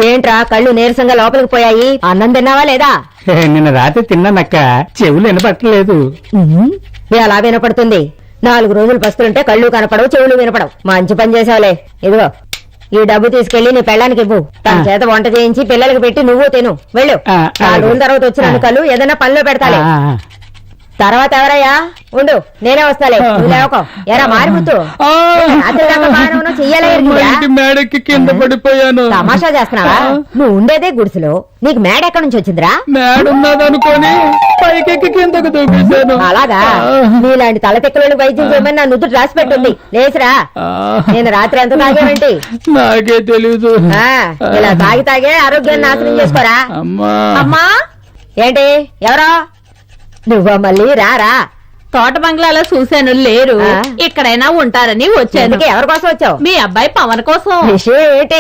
ఏంట్రా కళ్ళు నీరసంగా లోపలికి పోయాయి? అన్నం తిన్నావా లేదా? నిన్న రాత్రి తిన్నానక్క, చెవులు వినపట్టలేదు. ఎలా వినపడుతుంది? 4 రోజులు పస్తులుంటే కళ్ళు కనపడవు, చెవులు వినపడవు. మంచి పని చేసావులే. ఇదిగో ఈ డబ్బు తీసుకెళ్లి నీ పెళ్ళానికి ఇవ్వు. తన చేత వంట చేయించి పిల్లలకి పెట్టి నువ్వు తిను. వెళ్ళు. 4 రోజుల తర్వాత వచ్చిన కళ్ళు ఏదైనా పనిలో పెడతాలే. తర్వాత ఎవరయ్యా? ఉండు, నేనే వస్తాలే. నువ్వు లేవకో. ఎరా మారిముత్తు, రాత్రి దాకా బాగానే చెయ్యాలి. మేడకి కింద పడిపోయాను. తమాషా చేస్తున్నావా? నువ్వు ఉండేదే గుడిసెలో, నీకు మేడ ఎక్కడి నుంచి వచ్చిందిరా? మేడున్నదనుకోని పైకెక్కి కిందకు దూకేశాను. అలాగా? నీలాంటి తలతిక్కలను వైద్యం చేయమని నా నుదురు రాసి పెట్టుంది. లేచిరా. నేను రాత్రి ఎంత తాగేవేంటి? నాకే తెలీదు. ఇలా తాగే ఆరోగ్యాన్ని నాశనం చేసుకోరా. అమ్మా, ఏంటి? ఎవరో? నువ్వా? మళ్ళీ రారా. తోట బంగ్లాలో చూశాను, లేరు. ఇక్కడైనా ఉంటారని వచ్చాను. ఎవరి కోసం వచ్చావు? మీ అబ్బాయి పవన్ కోసం. విషయం ఏంటి?